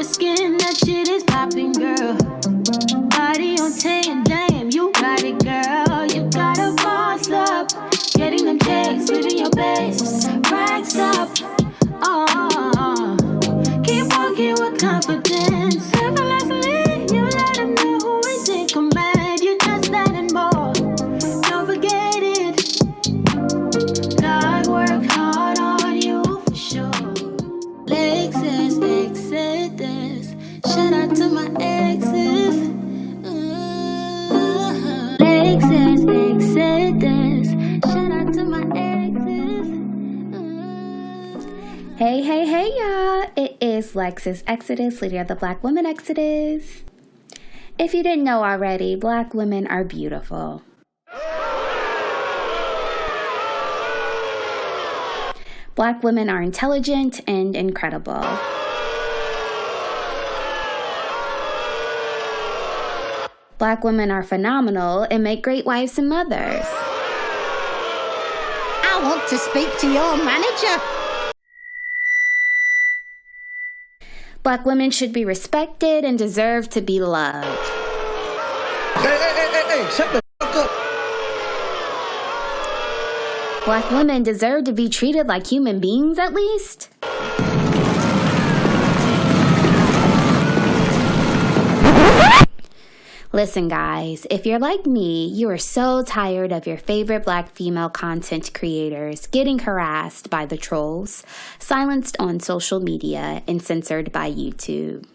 your skin, that shit is popping, girl. Body on 10, damn, you got it, girl. You gotta boss up. Getting them checks, living your best. Racks up. Oh, keep walking with confidence. Effortlessly, you let them know who is in command. You just that and more. Don't forget it. God worked hard on you for sure. Lexus Exodus. Shout out to my exes. Lexus Exodus. Shout out to my exes. Hey, y'all. It is Lexus Exodus, leader of the Black Women Exodus. If you didn't know already, Black women are beautiful. Black women are intelligent and incredible. Black women are phenomenal and make great wives and mothers. I want to speak to your manager. Black women should be respected and deserve to be loved. Hey, shut the fuck up. Black women deserve to be treated like human beings at least. Listen, guys, if you're like me, you are so tired of your favorite Black female content creators getting harassed by the trolls, silenced on social media, and censored by YouTube.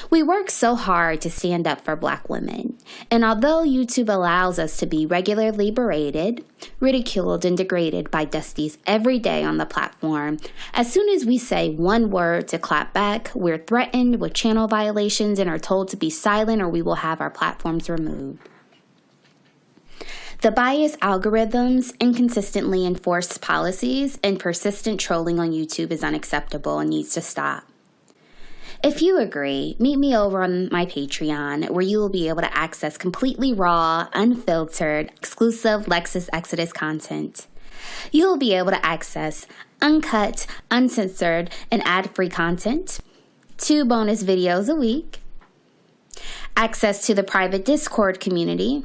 We work so hard to stand up for Black women, and although YouTube allows us to be regularly berated, ridiculed, and degraded by Dusties every day on the platform, as soon as we say one word to clap back, we're threatened with channel violations and are told to be silent or we will have our platforms removed. The biased algorithms, inconsistently enforced policies, and persistent trolling on YouTube is unacceptable and needs to stop. If you agree, meet me over on my Patreon, where you will be able to access completely raw, unfiltered, exclusive Lexus Exodus content. You will be able to access uncut, uncensored, and ad-free content, 2 bonus videos a week, access to the private Discord community,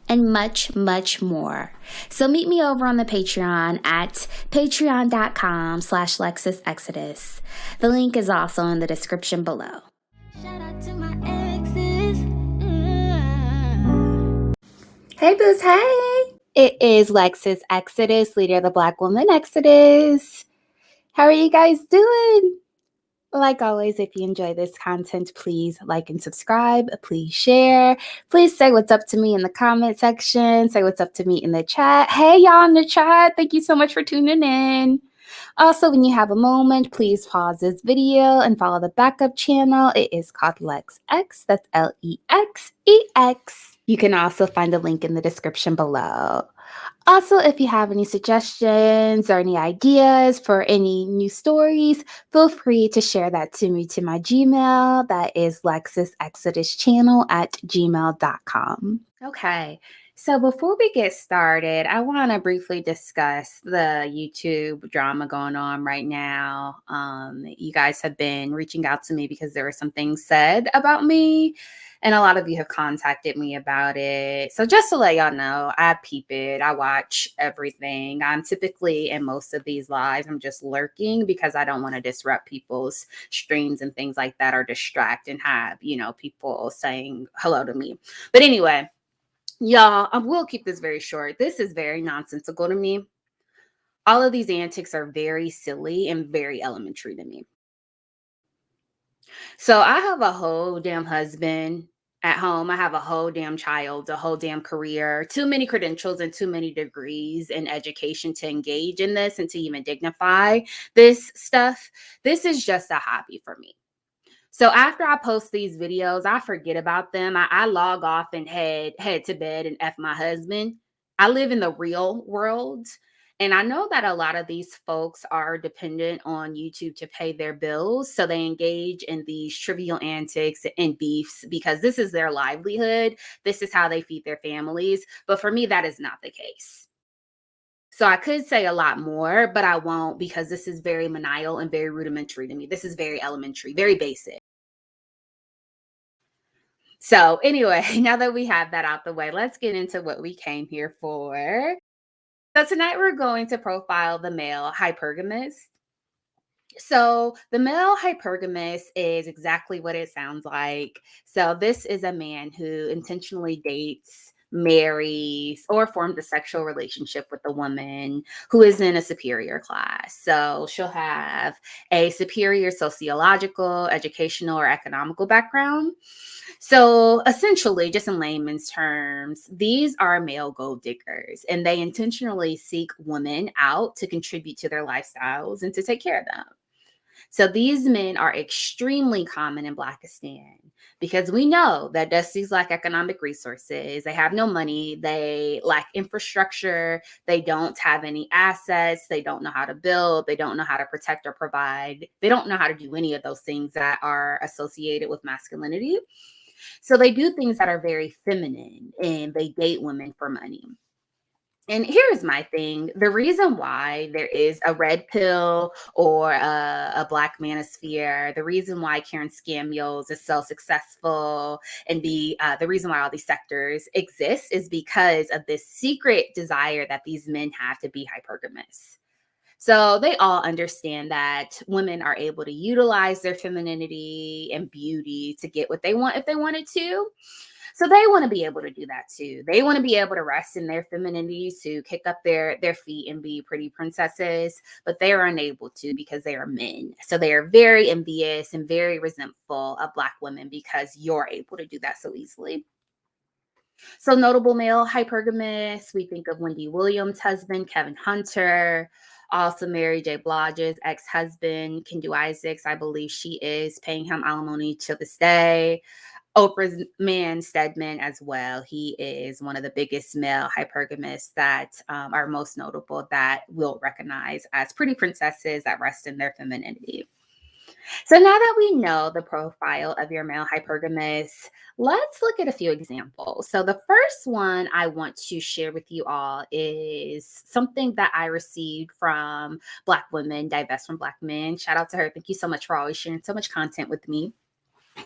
and much, much more. So meet me over on the Patreon at patreon.com/LexusExodus. The link is also in the description below. Shout out to my exes. Hey, boos, hey! It is Lexus Exodus, leader of the Black Woman Exodus. How are you guys doing? Like always, if you enjoy this content, please like and subscribe. Please share. Please say what's up to me in the comment section. Say what's up to me in the chat. Hey, y'all in the chat. Thank you so much for tuning in. Also, when you have a moment, please pause this video and follow the backup channel. It is called LexX. That's LEXEX. You can also find the link in the description below. Also, if you have any suggestions or any ideas for any new stories, feel free to share that to me to my Gmail. That is lexusexoduschannel@gmail.com. Okay, so before we get started, I want to briefly discuss the YouTube drama going on right now. You guys have been reaching out to me because there were some things said about me. And a lot of you have contacted me about it. So just to let y'all know, I peep it. I watch everything. I'm typically in most of these lives, I'm just lurking because I don't want to disrupt people's streams and things like that or distract and have, people saying hello to me. But anyway, y'all, I will keep this very short. This is very nonsensical to me. All of these antics are very silly and very elementary to me. So I have a whole damn husband at home. I have a whole damn child, a whole damn career, too many credentials and too many degrees in education to engage in this and to even dignify this stuff. This is just a hobby for me. So after I post these videos, I forget about them. I log off and head to bed and F my husband. I live in the real world. And I know that a lot of these folks are dependent on YouTube to pay their bills. So they engage in these trivial antics and beefs because this is their livelihood. This is how they feed their families. But for me, that is not the case. So I could say a lot more, but I won't because this is very manial and very rudimentary to me. This is very elementary, very basic. So anyway, now that we have that out the way, let's get into what we came here for. So tonight we're going to profile the male hypergamist. So the male hypergamist is exactly what it sounds like. So this is a man who intentionally dates, marries, or forms a sexual relationship with a woman who is in a superior class. So she'll have a superior sociological, educational, or economical background. So essentially, just in layman's terms, these are male gold diggers, and they intentionally seek women out to contribute to their lifestyles and to take care of them. So these men are extremely common in Blackistan because we know that Dusties lack economic resources. They have no money. They lack infrastructure. They don't have any assets. They don't know how to build. They don't know how to protect or provide. They don't know how to do any of those things that are associated with masculinity. So they do things that are very feminine and they date women for money. And here's my thing. The reason why there is a red pill or a black manosphere, the reason why Karen Scamulles is so successful and the reason why all these sectors exist is because of this secret desire that these men have to be hypergamous. So they all understand that women are able to utilize their femininity and beauty to get what they want if they wanted to. So they want to be able to do that too. They want to be able to rest in their femininity to kick up their feet and be pretty princesses, but they are unable to because they are men. So they are very envious and very resentful of Black women because you're able to do that so easily. So notable male hypergamists, we think of Wendy Williams' husband, Kevin Hunter, also Mary J. Blige's ex-husband, Kendu Isaacs. I believe she is paying him alimony to this day. Oprah's man, Stedman, as well. He is one of the biggest male hypergamists that are most notable that we'll recognize as pretty princesses that rest in their femininity. So now that we know the profile of your male hypergamist, let's look at a few examples. So the first one I want to share with you all is something that I received from Black women, Divest from Black Men. Shout out to her. Thank you so much for always sharing so much content with me.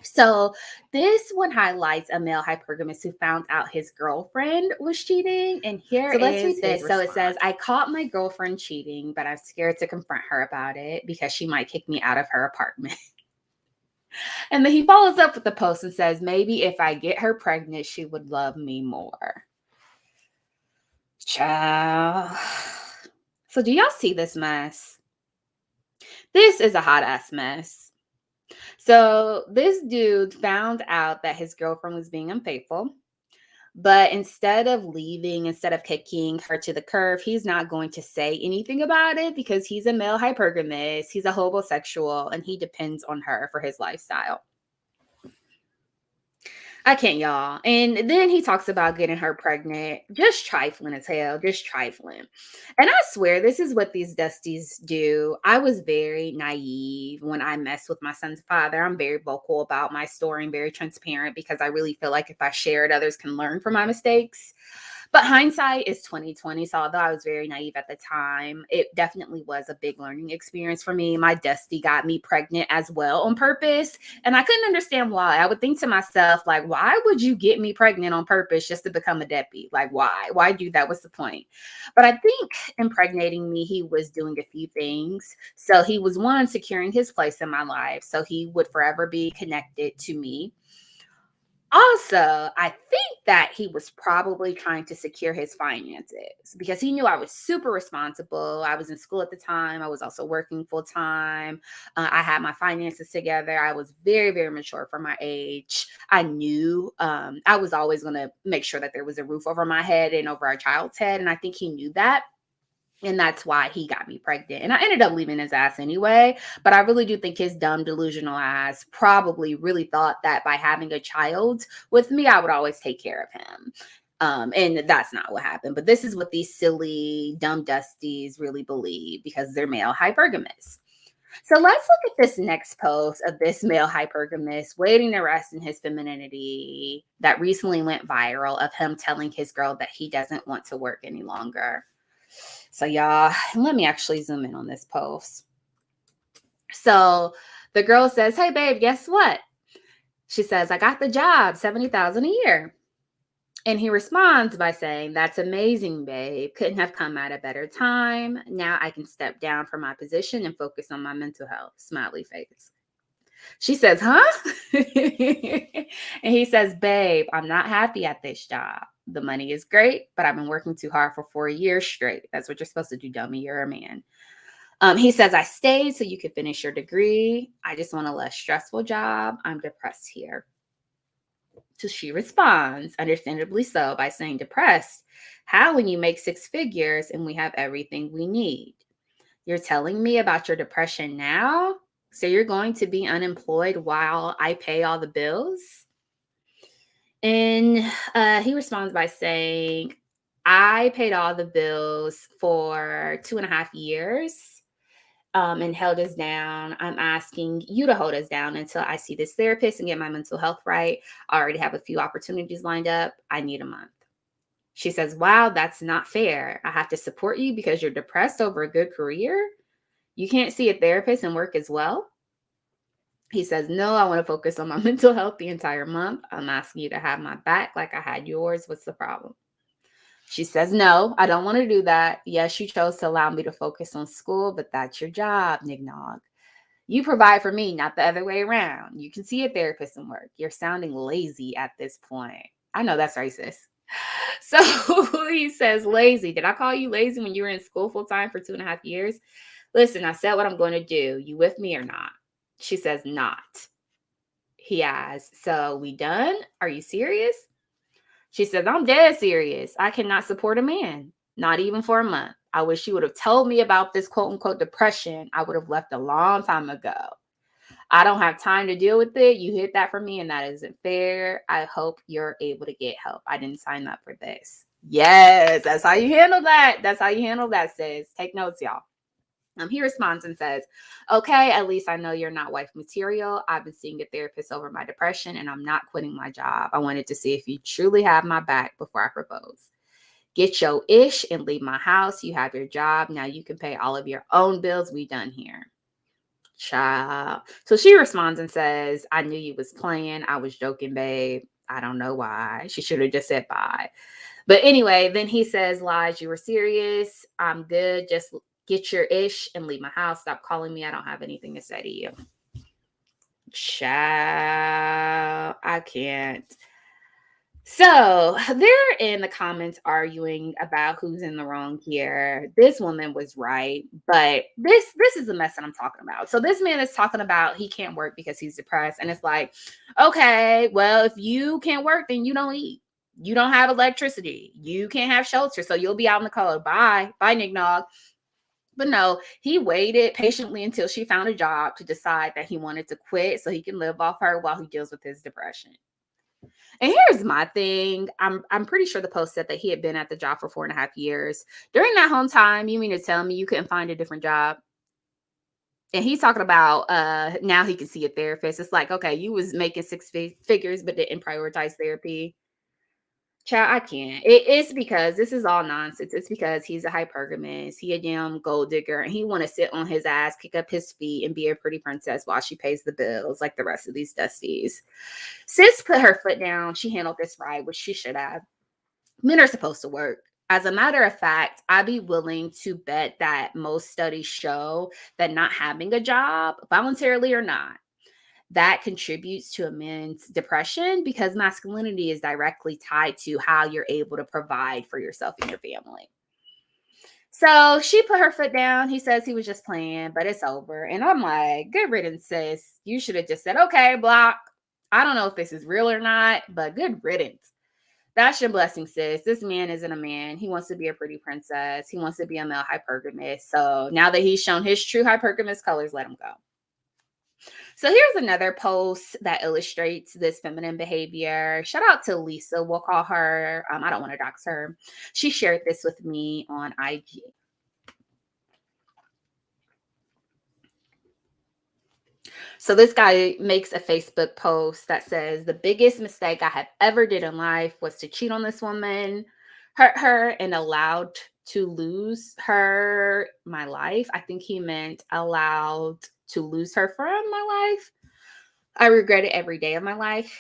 So this one highlights a male hypergamist who found out his girlfriend was cheating. And here let's read this. So it says, I caught my girlfriend cheating, but I'm scared to confront her about it because she might kick me out of her apartment. And then he follows up with the post and says, maybe if I get her pregnant, she would love me more. Child. So do y'all see this mess? This is a hot ass mess. So this dude found out that his girlfriend was being unfaithful, but instead of kicking her to the curb, he's not going to say anything about it because he's a male hypergamist, he's a homosexual, and he depends on her for his lifestyle. I can't, y'all. And then he talks about getting her pregnant. Just trifling as hell. Just trifling. And I swear, this is what these Dusties do. I was very naive when I messed with my son's father. I'm very vocal about my story and very transparent because I really feel like if I share it, others can learn from my mistakes. But hindsight is 2020. So although I was very naive at the time, it definitely was a big learning experience for me. My Dusty got me pregnant as well on purpose. And I couldn't understand why. I would think to myself, like, why would you get me pregnant on purpose just to become a deadbeat? Like, why? Why do that? What's the point? But I think impregnating me, he was doing a few things. So he was, one, securing his place in my life. So he would forever be connected to me. Also, I think that he was probably trying to secure his finances because he knew I was super responsible. I was in school at the time. I was also working full time. I had my finances together. I was very, very mature for my age. I knew I was always going to make sure that there was a roof over my head and over our child's head. And I think he knew that. And that's why he got me pregnant. And I ended up leaving his ass anyway. But I really do think his dumb, delusional ass probably really thought that by having a child with me, I would always take care of him. And that's not what happened. But this is what these silly, dumb Dusties really believe because they're male hypergamists. So let's look at this next post of this male hypergamist waiting to rest in his femininity that recently went viral of him telling his girl that he doesn't want to work any longer. So y'all, let me actually zoom in on this post. So the girl says, hey babe, guess what? She says, I got the job, $70,000 a year. And he responds by saying, that's amazing, babe. Couldn't have come at a better time. Now I can step down from my position and focus on my mental health. Smiley face. She says, huh? And he says, babe, I'm not happy at this job. The money is great, but I've been working too hard for 4 years straight. That's what you're supposed to do, dummy. You're a man. He says, I stayed so you could finish your degree. I just want a less stressful job. I'm depressed here. So she responds, understandably so, by saying, depressed? How when you make 6 figures and we have everything we need? You're telling me about your depression now? So you're going to be unemployed while I pay all the bills? And he responds by saying, I paid all the bills for 2.5 years and held us down. I'm asking you to hold us down until I see this therapist and get my mental health right. I already have a few opportunities lined up. I need a month. She says, wow, that's not fair. I have to support you because you're depressed over a good career. You can't see a therapist and work as well. He says, no, I want to focus on my mental health the entire month. I'm asking you to have my back like I had yours. What's the problem? She says, no, I don't want to do that. Yes, you chose to allow me to focus on school, but that's your job, Nignog. You provide for me, not the other way around. You can see a therapist and work. You're sounding lazy at this point. I know that's racist. So he says, lazy. Did I call you lazy when you were in school full time for 2.5 years? Listen, I said what I'm going to do. You with me or not? She says, not. He asks, so we done? Are you serious? She says, I'm dead serious. I cannot support a man, not even for a month. I wish you would have told me about this quote unquote depression. I would have left a long time ago. I don't have time to deal with it. You hit that for me and that isn't fair. I hope you're able to get help. I didn't sign up for this. Yes, that's how you handle that. That's how you handle that, sis. Take notes, y'all. He responds and says, okay, at least I know you're not wife material. I've been seeing a therapist over my depression and I'm not quitting my job. I wanted to see if you truly have my back before I propose. Get your ish and leave my house. You have your job. Now you can pay all of your own bills. We done here. Child. So she responds and says, I knew you was playing. I was joking, babe. I don't know why. She should have just said bye. But anyway, then he says, lies, you were serious. I'm good. Just get your ish and leave my house. Stop calling me. I don't have anything to say to you. Child, I can't. So they're in the comments arguing about who's in the wrong here. This woman was right, but this is the mess that I'm talking about. So this man is talking about he can't work because he's depressed. And it's like, okay, well, if you can't work, then you don't eat. You don't have electricity. You can't have shelter. So you'll be out in the cold. Bye. Bye, Nignog. But no, he waited patiently until she found a job to decide that he wanted to quit so he can live off her while he deals with his depression. And here's my thing. I'm pretty sure the post said that he had been at the job for 4.5 years. During that whole time, you mean to tell me you couldn't find a different job? And he's talking about now he can see a therapist. It's like, okay, you was making 6 figures but didn't prioritize therapy. Child, I can't. It's because this is all nonsense. It's because he's a hypergamist. He a damn gold digger, and he want to sit on his ass, kick up his feet, and be a pretty princess while she pays the bills like the rest of these dusties. Sis put her foot down. She handled this right, which she should have. Men are supposed to work. As a matter of fact, I'd be willing to bet that most studies show that not having a job, voluntarily or not, that contributes to a man's depression because masculinity is directly tied to how you're able to provide for yourself and your family. So she put her foot down. He says he was just playing, but it's over. And I'm like, good riddance, sis. You should have just said, okay, block. I don't know if this is real or not, but good riddance. That's your blessing, sis. This man isn't a man. He wants to be a pretty princess. He wants to be a male hypergamist. So now that he's shown his true hypergamist colors, let him go. So here's another post that illustrates this feminine behavior. Shout out to Lisa, we'll call her. I don't want to dox her. She shared this with me on IG. So this guy makes a Facebook post that says, the biggest mistake I have ever did in life was to cheat on this woman, hurt her, and allowed to lose my life. I think he meant allowed to lose her from my life. I regret it every day of my life.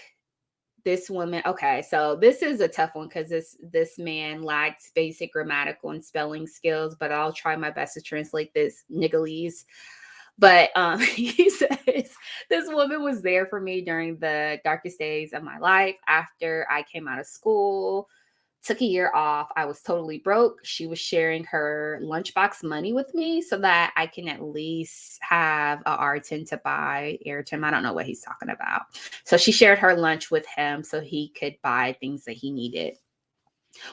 This woman, okay, so this is a tough one because this man lacked basic grammatical and spelling skills, but I'll try my best to translate this niggalese. But he says, this woman was there for me during the darkest days of my life. After I came out of school, took a year off, I was totally broke. She was sharing her lunchbox money with me so that I can at least have a R10 to buy airtime. I don't know what he's talking about. So she shared her lunch with him so he could buy things that he needed.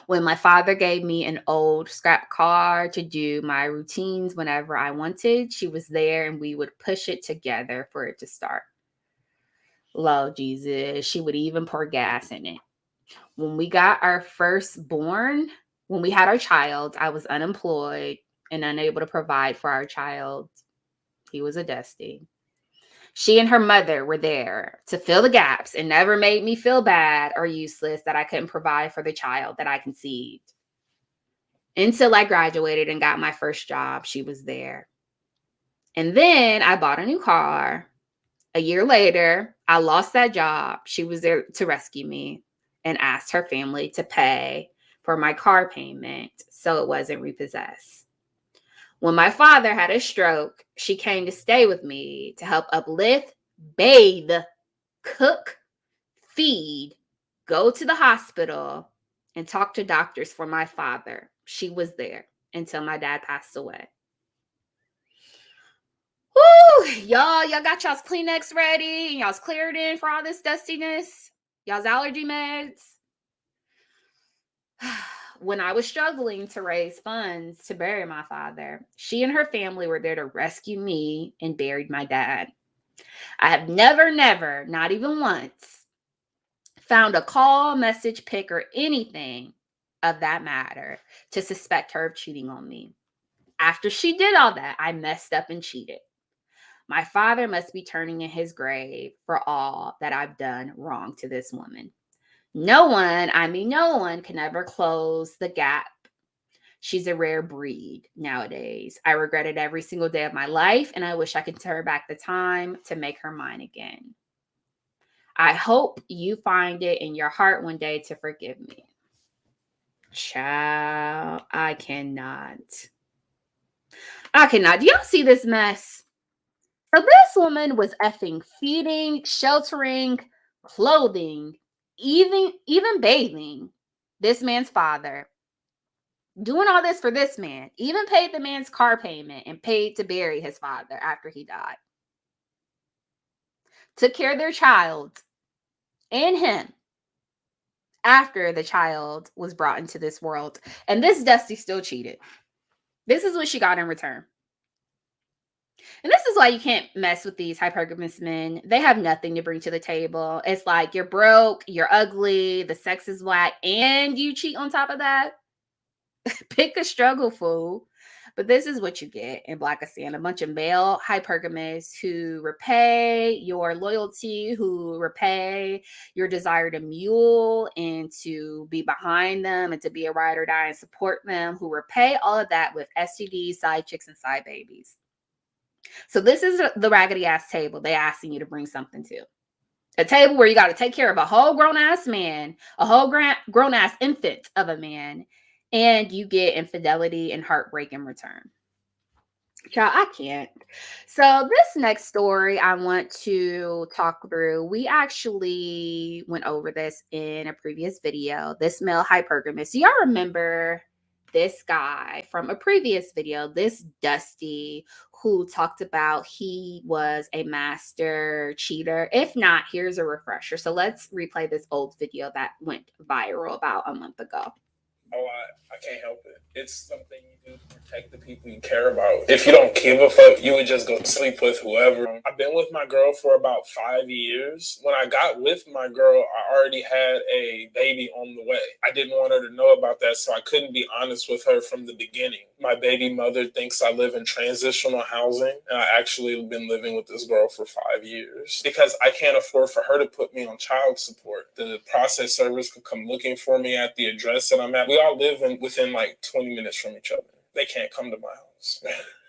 When my father gave me an old scrap car to do my routines whenever I wanted, she was there and we would push it together for it to start. Lord Jesus, she would even pour gas in it. When we got our firstborn, when we had our child, I was unemployed and unable to provide for our child. He was a Dusty. She and her mother were there to fill the gaps and never made me feel bad or useless that I couldn't provide for the child that I conceived. Until I graduated and got my first job, she was there. And then I bought a new car. A year later, I lost that job. She was there to rescue me and asked her family to pay for my car payment so it wasn't repossessed. When my father had a stroke, she came to stay with me to help uplift, bathe, cook, feed, go to the hospital, and talk to doctors for my father. She was there until my dad passed away. Woo! Y'all got y'all's Kleenex ready and y'all's cleared in for all this dustiness. Y'all's allergy meds. When I was struggling to raise funds to bury my father, she and her family were there to rescue me and buried my dad. I have never, not even once, found a call, message, pic, or anything of that matter to suspect her of cheating on me. After she did all that, I messed up and cheated. My father must be turning in his grave for all that I've done wrong to this woman. No one can ever close the gap. She's a rare breed nowadays. I regret it every single day of my life, and I wish I could turn back the time to make her mine again. I hope you find it in your heart one day to forgive me. Child, I cannot. Do y'all see this mess? So this woman was effing feeding, sheltering, clothing, even bathing this man's father. Doing all this for this man. Even paid the man's car payment and paid to bury his father after he died. Took care of their child and him after the child was brought into this world. And this Dusty still cheated. This is what she got in return. And this is why you can't mess with these hypergamist men. They have nothing to bring to the table. It's like you're broke, you're ugly, the sex is whack, and you cheat on top of that. Pick a struggle, fool. But this is what you get in Blackistan. A bunch of male hypergamists who repay your loyalty, who repay your desire to mule and to be behind them and to be a ride or die and support them, who repay all of that with STDs, side chicks, and side babies. So this is the raggedy ass table they asking you to bring something to. A table where you got to take care of a whole grown ass man, a whole grown ass infant of a man, and you get infidelity and heartbreak in return. Child, I can't. So this next story I want to talk through, we actually went over this in a previous video, this male hypergamist. Do y'all remember this guy from a previous video, this Dusty, who talked about he was a master cheater? If not, here's a refresher. So let's replay this old video that went viral about a month ago. Oh, I can't help it. It's something you do to protect the people you care about. If you don't give a fuck, you would just go sleep with whoever. I've been with my girl for about 5 years. When I got with my girl, I already had a baby on the way. I didn't want her to know about that, so I couldn't be honest with her from the beginning. My baby mother thinks I live in transitional housing, and I actually have been living with this girl for 5 years because I can't afford for her to put me on child support. The process service could come looking for me at the address that I'm at. We all live within like 20 20 minutes from each other. They can't come to my house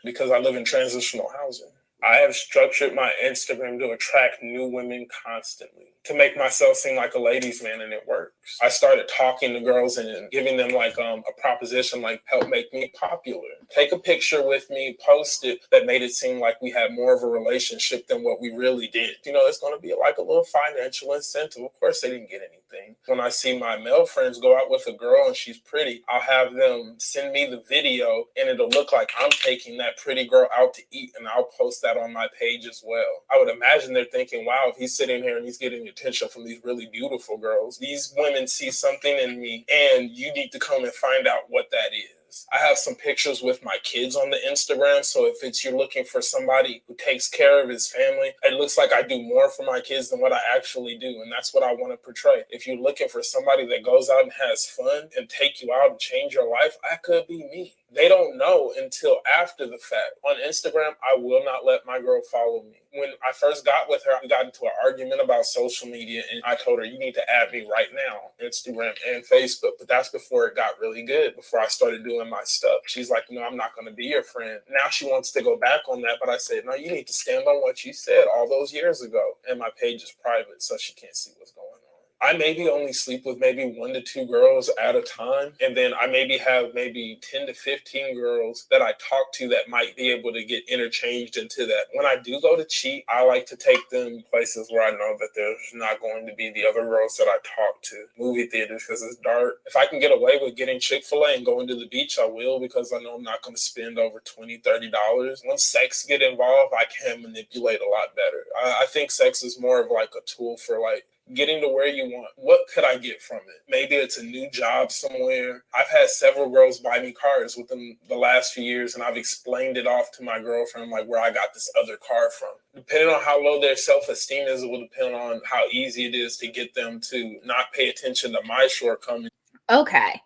because I live in transitional housing. I have structured my Instagram to attract new women constantly, to make myself seem like a ladies' man, and it works. I started talking to girls and giving them like a proposition like, help make me popular. Take a picture with me, post it, that made it seem like we had more of a relationship than what we really did. You know, it's going to be like a little financial incentive. Of course, they didn't get anything. When I see my male friends go out with a girl and she's pretty, I'll have them send me the video and it'll look like I'm taking that pretty girl out to eat, and I'll post that on my page as well. I would imagine they're thinking, wow, if he's sitting here and he's getting attention from these really beautiful girls, these women see something in me and you need to come and find out what that is. I have some pictures with my kids on the Instagram. So if it's you're looking for somebody who takes care of his family, it looks like I do more for my kids than what I actually do. And that's what I want to portray. If you're looking for somebody that goes out and has fun and take you out and change your life, that could be me. They don't know until after the fact. On Instagram, I will not let my girl follow me. When I first got with her, we got into an argument about social media, and I told her, you need to add me right now, Instagram and Facebook. But that's before it got really good, before I started doing my stuff. She's like, no, I'm not going to be your friend. Now she wants to go back on that, but I said, no, you need to stand on what you said all those years ago. And my page is private, so she can't see what's going on. I maybe only sleep with maybe 1 to 2 girls at a time. And then I maybe have maybe 10 to 15 girls that I talk to that might be able to get interchanged into that. When I do go to cheat, I like to take them places where I know that there's not going to be the other girls that I talk to. Movie theaters, because it's dark. If I can get away with getting Chick-fil-A and going to the beach, I will, because I know I'm not going to spend over $20, $30. Once sex get involved, I can manipulate a lot better. I think sex is more of like a tool for like getting to where you want. What could I get from it? Maybe it's a new job somewhere. I've had several girls buy me cars within the last few years, and I've explained it off to my girlfriend, like where I got this other car from. Depending on how low their self-esteem is, it will depend on how easy it is to get them to not pay attention to my shortcomings. Okay.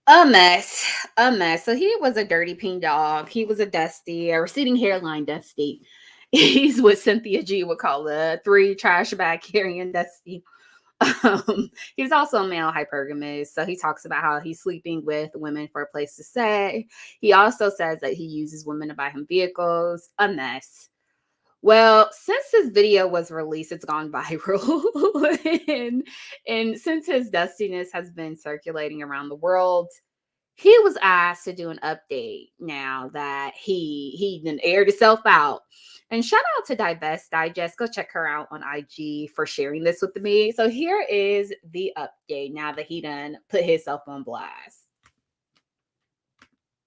A mess. A mess. So he was a dirty pink dog. He was a dusty, a receding hairline dusty. He's what Cynthia G would call a 3 trash bag carrying dusty. He's also a male hypergamist. So he talks about how he's sleeping with women for a place to stay. He also says that he uses women to buy him vehicles. A mess. Well, since this video was released, it's gone viral. and since his dustiness has been circulating around the world, he was asked to do an update now that he done aired himself out. And shout out to Digest. Go check her out on IG for sharing this with me. So here is the update now that he done put himself on blast.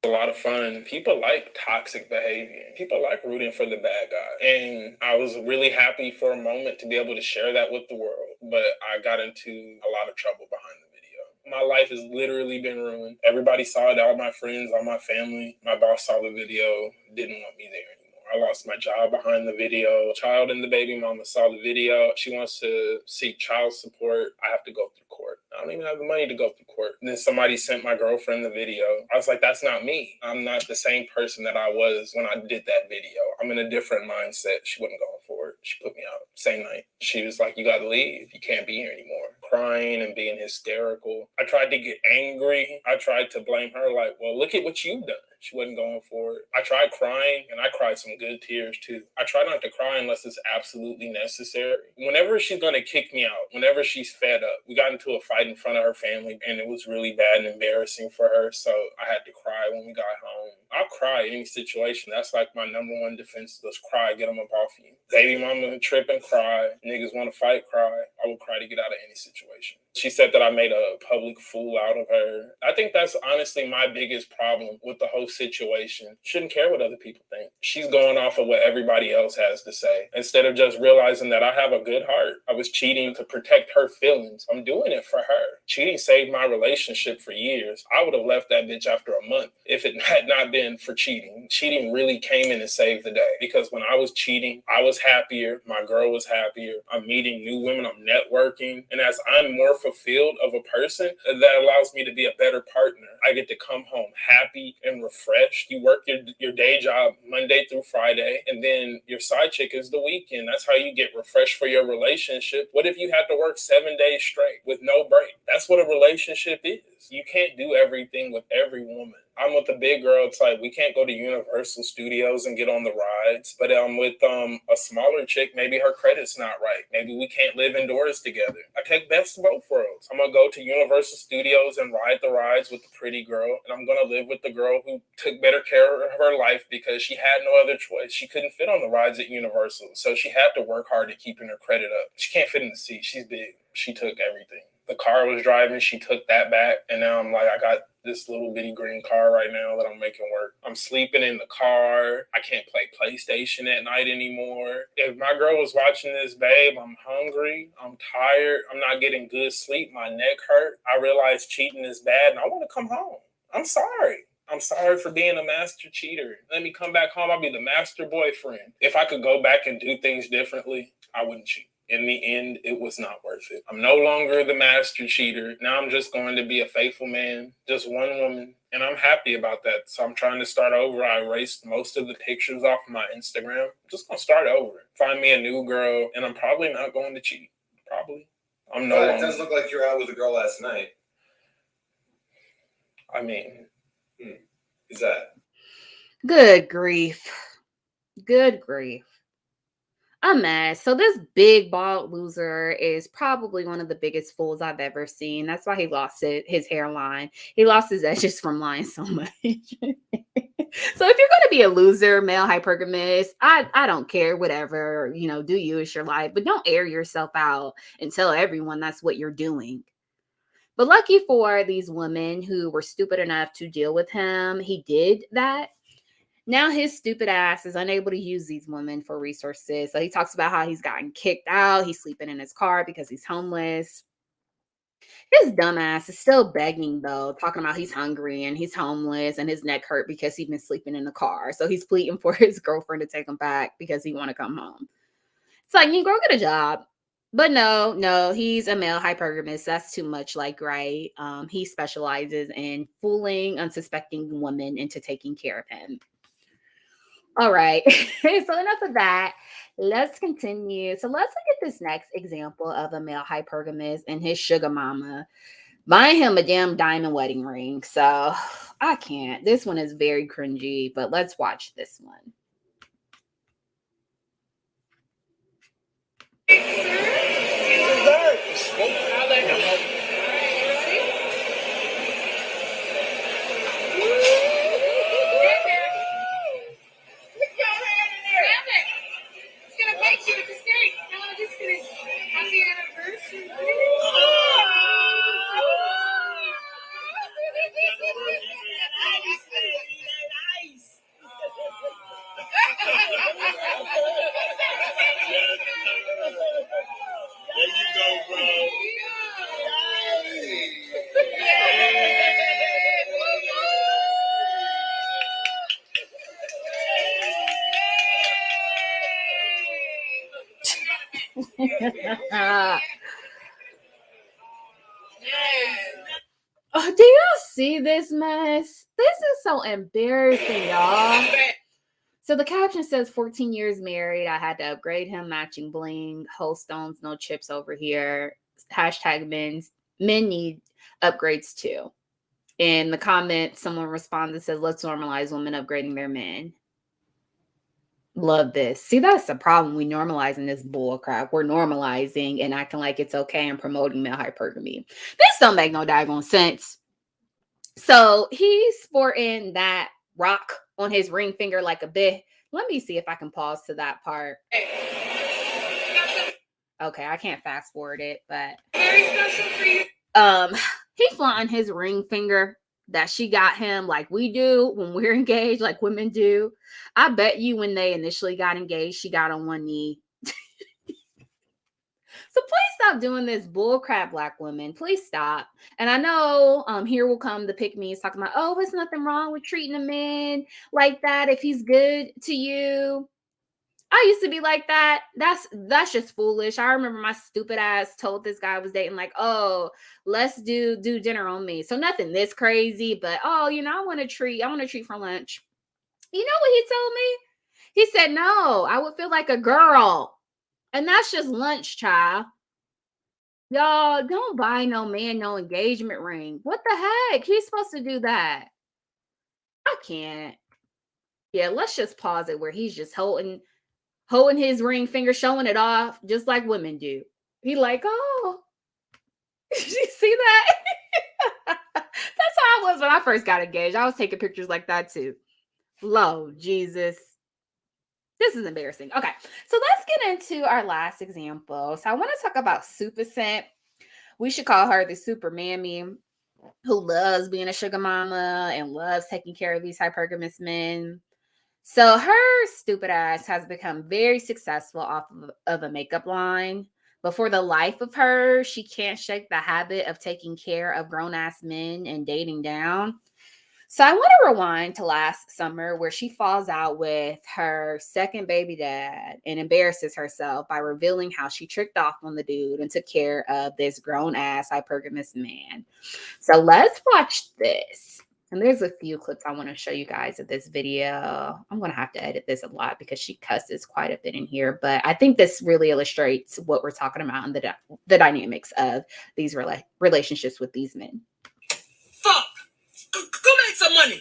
A lot of fun. People like toxic behavior. People like rooting for the bad guy. And I was really happy for a moment to be able to share that with the world. But I got into a lot of trouble behind the video. My life has literally been ruined. Everybody saw it. All my friends, all my family. My boss saw the video, didn't want me there anymore. I lost my job behind the video. Child and the baby mama saw the video. She wants to seek child support. I have to go through court. I don't even have the money to go through court. And then somebody sent my girlfriend the video. I was like, that's not me. I'm not the same person that I was when I did that video. I'm in a different mindset. She wasn't going for it. She put me out same night. She was like, you got to leave. You can't be here anymore. Crying and being hysterical. I tried to get angry. I tried to blame her like, well, look at what you've done. She wasn't going for it. I tried crying, and I cried some good tears too. I try not to cry unless it's absolutely necessary. Whenever she's going to kick me out, whenever she's fed up, we got into a fight in front of her family, and it was really bad and embarrassing for her, so I had to cry when we got home. I'll cry in any situation. That's like my number one defense. Just cry, get them up off you. Baby mama trip and cry. Niggas want to fight, cry. I will cry to get out of any situation. She said that I made a public fool out of her. I think that's honestly my biggest problem with the whole situation. Shouldn't care what other people think. She's going off of what everybody else has to say instead of just realizing that I have a good heart. I was cheating to protect her feelings. I'm doing it for her. Cheating saved my relationship for years. I would have left that bitch after a month if it had not been for cheating. Cheating really came in and saved the day, because when I was cheating, I was happier. My girl was happier. I'm meeting new women I'm never networking, and as I'm more fulfilled of a person, that allows me to be a better partner. I get to come home happy and refreshed. You work your day job Monday through Friday, and then your side chick is the weekend. That's how you get refreshed for your relationship. What if you had to work 7 days straight with no break? That's what a relationship is. You can't do everything with every woman. I'm with a big girl. It's like we can't go to Universal Studios and get on the rides. But I'm with a smaller chick. Maybe her credit's not right. Maybe we can't live indoors together. I take best of both worlds. I'm going to go to Universal Studios and ride the rides with the pretty girl. And I'm going to live with the girl who took better care of her life because she had no other choice. She couldn't fit on the rides at Universal. So she had to work hard at keeping her credit up. She can't fit in the seat. She's big. She took everything. The car I was driving, she took that back. And now I'm like, I got this little bitty green car right now that I'm making work. I'm sleeping in the car. I can't play PlayStation at night anymore. If my girl was watching this, babe, I'm hungry. I'm tired. I'm not getting good sleep. My neck hurt. I realize cheating is bad and I want to come home. I'm sorry. I'm sorry for being a master cheater. Let me come back home. I'll be the master boyfriend. If I could go back and do things differently, I wouldn't cheat. In the end, it was not worth it. I'm no longer the master cheater. Now I'm just going to be a faithful man, just one woman. And I'm happy about that. So I'm trying to start over. I erased most of the pictures off of my Instagram. I'm just going to start over. Find me a new girl. And I'm probably not going to cheat. Probably. I'm no longer. It does look like you're out with a girl last night. I mean. Who's that? Good grief. Good grief. A mess. So this big bald loser is probably one of the biggest fools I've ever seen. That's why he lost his hairline. He lost his edges from lying so much. So if you're going to be a loser, male hypergamist, I don't care, whatever, do you, it's your life, but don't air yourself out and tell everyone that's what you're doing. But lucky for these women who were stupid enough to deal with him, he did that. Now his stupid ass is unable to use these women for resources. So he talks about how he's gotten kicked out. He's sleeping in his car because he's homeless. His dumb ass is still begging, though, talking about he's hungry and he's homeless and his neck hurt because he's been sleeping in the car. So he's pleading for his girlfriend to take him back because he want to come home. It's like, you go get a job. But no, he's a male hypergamist. That's too much like, right? He specializes in fooling unsuspecting women into taking care of him. All right. So enough of that. Let's continue. So let's look at this next example of a male hypergamist and his sugar mama buying him a damn diamond wedding ring. So I can't. This one is very cringy, but let's watch this one. Oh, do y'all see this mess? This is so embarrassing, y'all. So the caption says 14 years married. I had to upgrade him, matching bling, whole stones, no chips over here. Hashtag men need upgrades too. In the comment, someone responds and says, let's normalize women upgrading their men. Love this. See, that's the problem. We normalizing this bull crap. We're normalizing and acting like it's okay and promoting male hypergamy. This don't make no daggone sense. So he's sporting that rock on his ring finger like a bit. Let me see if I can pause to that part. Okay, I can't fast forward it, but very special for you. He flaunting his ring finger that she got him like we do when we're engaged, like women do. I bet you when they initially got engaged, she got on one knee. So please stop doing this bull crap, Black women. Please stop. And I know here will come the pick-me's talking about, oh, there's nothing wrong with treating a man like that if he's good to you. I used to be like that. That's just foolish. I remember my stupid ass told this guy I was dating, like, oh, let's do dinner on me. So nothing this crazy, but oh, I want a treat. I want a treat for lunch. You know what he told me? He said, no, I would feel like a girl. And that's just lunch, child. Y'all, don't buy no man no engagement ring. What the heck? He's supposed to do that. I can't. Yeah, let's just pause it where he's just holding his ring finger, showing it off, just like women do. He like, oh, did you see that? That's how I was when I first got engaged. I was taking pictures like that too. Lord Jesus. This is embarrassing. Okay, so let's get into our last example. So I want to talk about Super Scent. We should call her the super mammy who loves being a sugar mama and loves taking care of these hypergamous men. So her stupid ass has become very successful off of a makeup line. But for the life of her, she can't shake the habit of taking care of grown-ass men and dating down. So I want to rewind to last summer where she falls out with her second baby dad and embarrasses herself by revealing how she tricked off on the dude and took care of this grown-ass hypergamous man. So let's watch this. And there's a few clips I want to show you guys of this video. I'm going to have to edit this a lot because she cusses quite a bit in here. But I think this really illustrates what we're talking about and the dynamics of these relationships with these men. Fuck. Go make some money.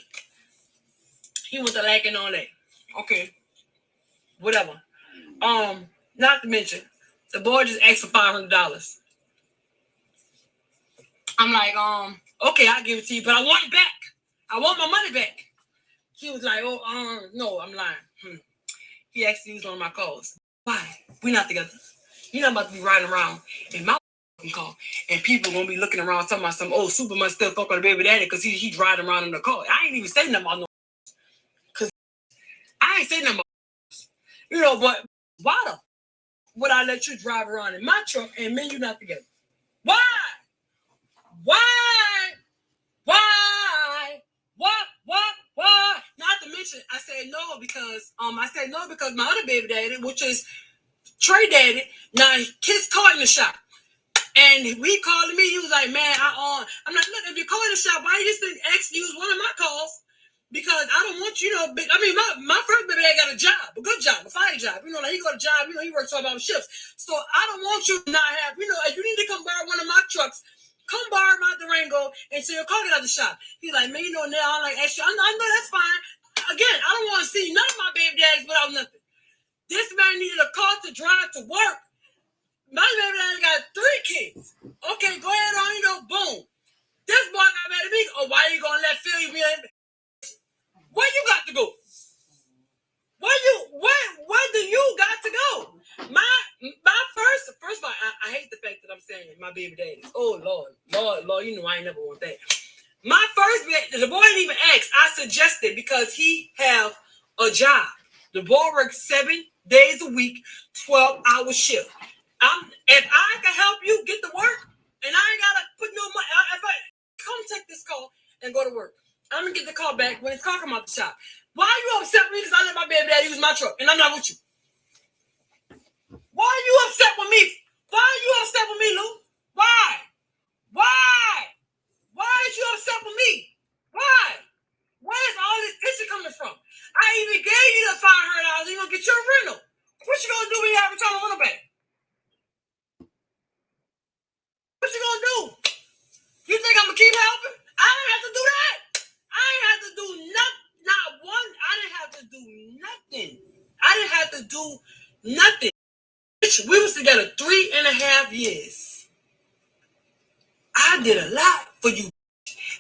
He was lacking on that. Okay. Whatever. Not to mention, the boy just asked for $500. I'm like, okay, I'll give it to you, but I want it back. I want my money back. He was like, oh, no, I'm lying. He actually used one of my calls. Why? We're not together. You're not about to be riding around in my car, and people gonna be looking around talking about some Superman still fuck on the baby daddy because he's riding around in the car. I ain't even saying nothing about no, because I ain't saying nothing about, but why the would I let you drive around in my truck and me and you not together? Why? Not to mention, I said no because my other baby daddy, which is Trey daddy, now his car in the shop. And he called me. He was like, man, I'm like, look, if you're calling the shop, why you just didn't use one of my calls? Because I don't want you, my first baby dad got a job, a good job, a fire job. Like he got a job, he works 12-hour shifts. So I don't want you to not have, if you need to come borrow one of my trucks, come borrow my Durango and so your car get out the shop. He's like, man, now I'm like, extra. I know that's fine. Again, I don't want to see none of my baby daddies without nothing. This man needed a car to drive to work. My baby daddy got 3 kids. Okay, go ahead on, boom. This boy got mad at me. Oh, why you gonna let Phil be in? Where you got to go? Where do you got to go? My first of all, I hate the fact that I'm saying my baby daddy. Oh Lord, I ain't never want that. My first, the boy didn't even ask. I suggested because he have a job. The boy works 7 days a week, 12-hour shift. If I can help you get to work, and I ain't gotta put no money. If I come take this call and go to work, I'm gonna get the call back when his car come out the shop. Why are you upset with me? Because I let my baby daddy use my truck, and I'm not with you. Why are you upset with me? Why are you upset with me, Lou? Why? Why is you upset with me? Why? Where's all this picture coming from? I even gave you the $500. You gonna get your rental? What you gonna do when you have a return on rental back? What you gonna do? You think I'm gonna keep helping? I didn't have to do that. I didn't have to do nothing. Not one. I didn't have to do nothing. I didn't have to do nothing. We was together 3.5 years. I did a lot for you.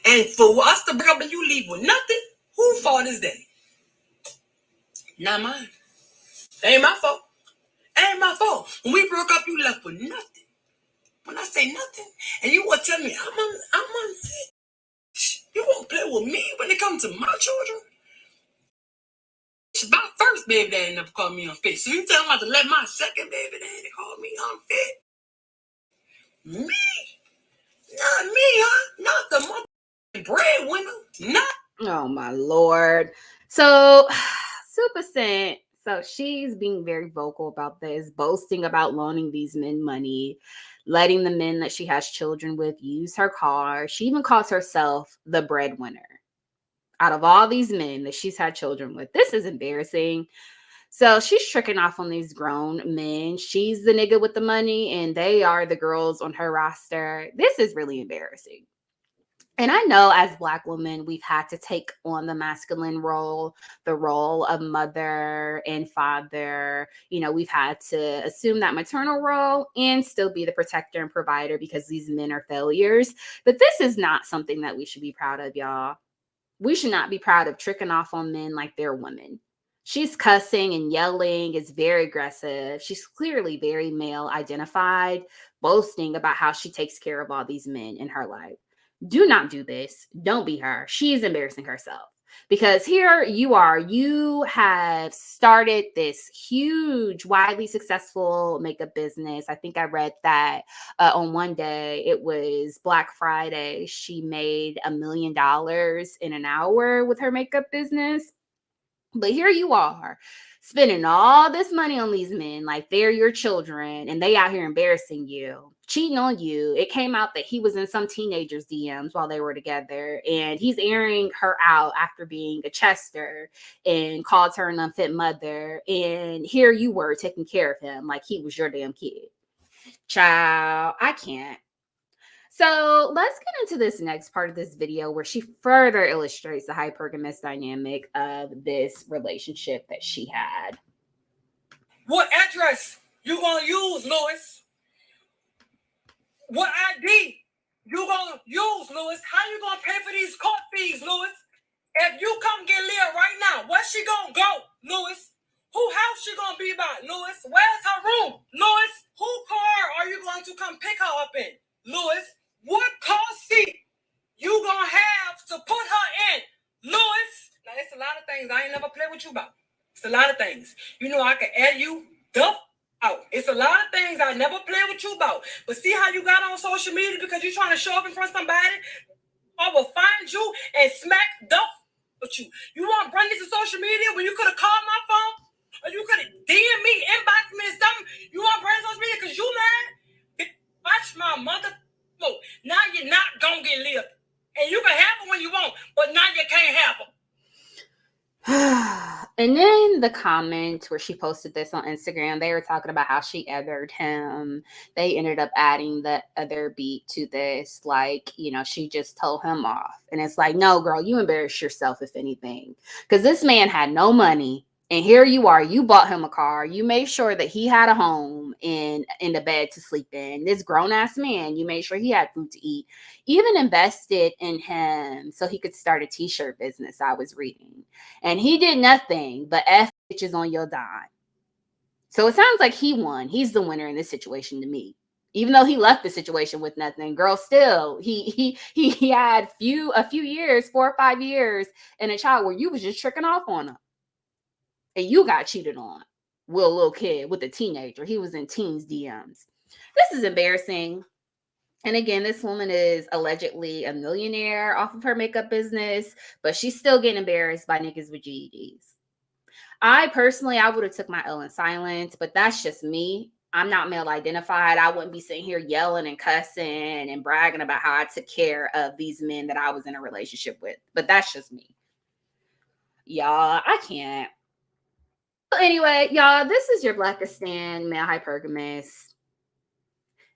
And for us to break up and you leave with nothing, whose fault is that? Not mine. Ain't my fault. Ain't my fault. When we broke up, you left with nothing. When I say nothing, and you want to tell me I'm unfit. You won't play with me when it comes to my children. My first baby daddy never called me unfit. So you tell him about to let my second baby daddy call me unfit? Me? Not me, huh? Not the mother breadwinner. Not. Oh my Lord. So Super Scent So she's being very vocal about this, boasting about loaning these men money, letting the men that she has children with use her car. She even calls herself the breadwinner out of all these men that she's had children with. This is embarrassing. So she's tricking off on these grown men. She's the nigga with the money, and they are the girls on her roster. This is really embarrassing. And I know as Black women, we've had to take on the masculine role, the role of mother and father. You know, we've had to assume that maternal role and still be the protector and provider because these men are failures. But this is not something that we should be proud of, y'all. We should not be proud of tricking off on men like they're women. She's cussing and yelling. It's very aggressive. She's clearly very male identified, boasting about how she takes care of all these men in her life. Do not do this. Don't be her. She's embarrassing herself because here you are. You have started this huge, widely successful makeup business. I think I read that on one day, it was Black Friday. She made $1 million in an hour with her makeup business. But here you are spending all this money on these men like they're your children and they out here embarrassing you, cheating on you. It came out that he was in some teenager's DMs while they were together and he's airing her out after being a Chester and called her an unfit mother. And here you were taking care of him like he was your damn kid. Child, I can't. So let's get into this next part of this video where she further illustrates the hypergamist dynamic of this relationship that she had. What address you gonna use, Louis? What ID you gonna use, Louis? How you gonna pay for these court fees, Louis? If you come get Leah right now, where she gonna go, Louis? Who house she gonna be by, Louis? Where's her room, Louis? Who car are you going to come pick her up in, Louis? What car seat you gonna have to put her in, Louis? Now, it's a lot of things I ain't never play with you about. It's a lot of things. You know I can add you the out. It's a lot of things I never play with you about. But see how you got on social media because you're trying to show up in front of somebody? I will find you and smack the with you. You want to bring this to social media when you could have called my phone? Or you could have DM me, inbox me and something? You want to bring it to social media because you mad? Watch my mother. Now you're not gonna get lived. And you can have it when you want, but now you can't have it. And then the comment where she posted this on Instagram, they were talking about how she othered him. They ended up adding the other beat to this, like, you know, she just told him off. And it's like, no, girl, you embarrassed yourself, if anything. Because this man had no money. And here you are, you bought him a car. You made sure that he had a home and in a bed to sleep in. This grown-ass man, you made sure he had food to eat. Even invested in him so he could start a t-shirt business, I was reading. And he did nothing but F bitches on your dime. So it sounds like he won. He's the winner in this situation to me. Even though he left the situation with nothing, girl, still, he had a few years, 4 or 5 years in a child where you was just tricking off on him. And you got cheated on with a little kid, with a teenager. He was in teens DMs. This is embarrassing. And again, this woman is allegedly a millionaire off of her makeup business, but she's still getting embarrassed by niggas with GEDs. I would have took my L in silence, but that's just me. I'm not male identified. I wouldn't be sitting here yelling and cussing and bragging about how I took care of these men that I was in a relationship with. But that's just me. Y'all, I can't. Anyway, y'all, this is your Blackistan male hypergamist.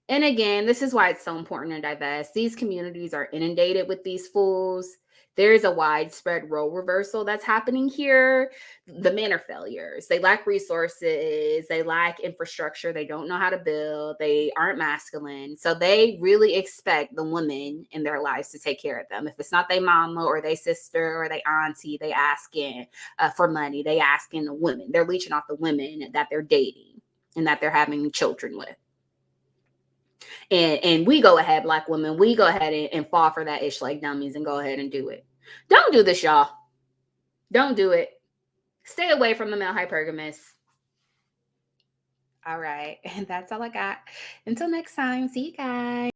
And again, this is why it's so important to divest. These communities are inundated with these fools. There is a widespread role reversal that's happening here. The men are failures. They lack resources. They lack infrastructure. They don't know how to build. They aren't masculine. So they really expect the women in their lives to take care of them. If it's not their mama or their sister or their auntie, they asking for money. They asking the women. They're leeching off the women that they're dating and that they're having children with. And we go ahead, Black women, we go ahead and fall for that ish like dummies and go ahead and do it. Don't do this, y'all. Don't do it. Stay away from the male hypergamist. All right. And that's all I got. Until next time. See you guys.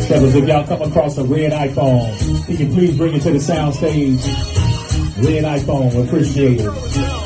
Fellas, if y'all come across a red iPhone, can you please bring it to the sound stage? Red iPhone, appreciate it.